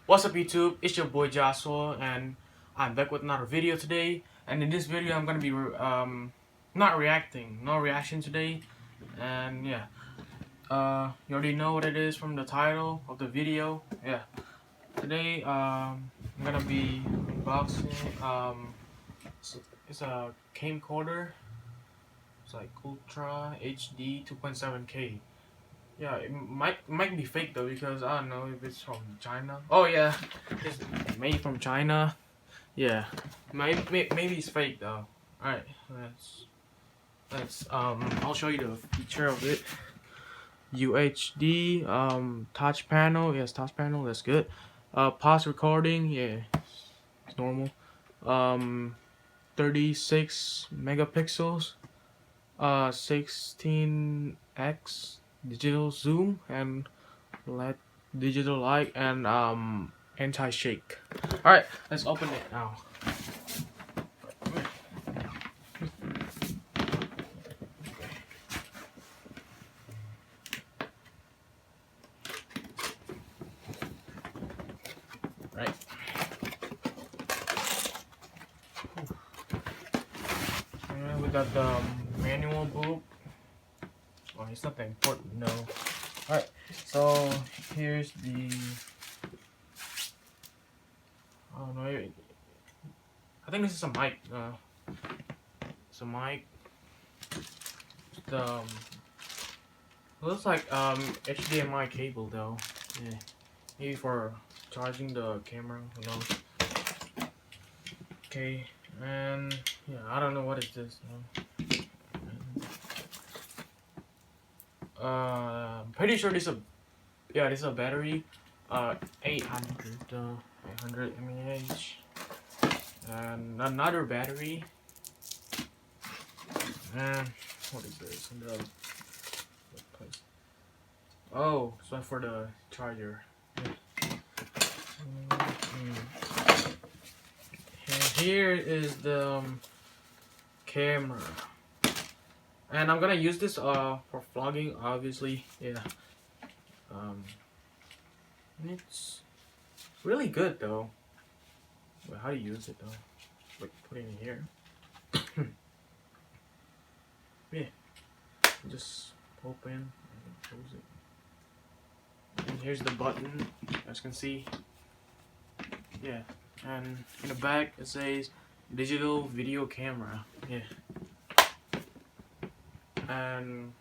What's up YouTube, it's your boy Joshua and I'm back with another video today. And in this video I'm gonna be not reacting, no reaction today. And yeah, you already know what it is from the title of the video. Yeah, today I'm gonna be unboxing it's a CamCorder. It's like Ultra HD 2.7K. Yeah, it might be fake though, because I don't know if it's from China. Oh yeah, it's made from China. Yeah, maybe it's fake though. All right, let's I'll show you the feature of it. UHD touch panel. Yes, touch panel. That's good. Pause recording. Yeah, it's normal. 36 megapixels. 16x digital zoom and LED digital light and anti-shake. All right, let's open it now. Right. And we got the manual book. Oh, it's not that important, no. Alright, so here's the, I don't know, I think this is a mic. It's a mic. The looks like HDMI cable though. Yeah, maybe for charging the camera, who knows. Okay, and yeah, I don't know what is this. Pretty sure this is a battery, 800 mAh, and another battery, and what is this? Oh, so for the charger. And here is the camera. And I'm gonna use this for vlogging, obviously. Yeah. It's really good though. Wait, how do you use it though? Like put it in here. Yeah. Just open and close it. And here's the button, as you can see. Yeah. And in the back it says digital video camera. Yeah. And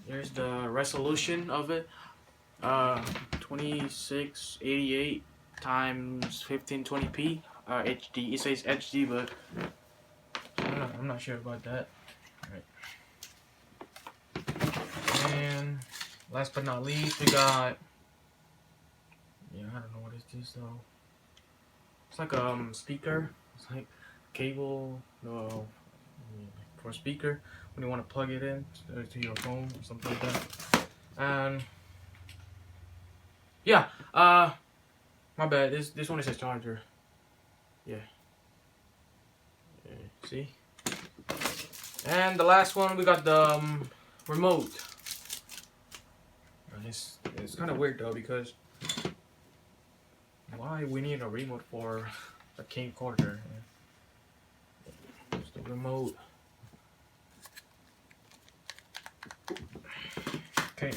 here's the resolution of it, 2688 times 1520p, HD. It says HD, but I'm not sure about that. All right. And last but not least, we got, yeah, I don't know what is this though. It's like a speaker. It's like cable, for a speaker when you want to plug it in to your phone or something like that. And yeah, my bad, this one is a charger. Yeah, see. And the last one, we got the remote. And it's kind of weird though, because why we need a remote for a CamCorder? It's the remote. Okay.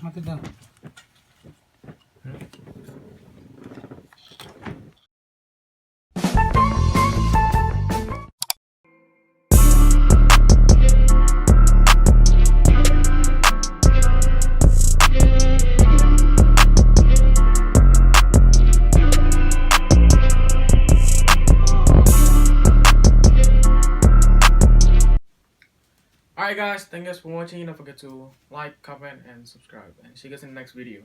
Mati dah. Alright guys, thank you guys for watching. Don't forget to like, comment, and subscribe. And see you guys in the next video.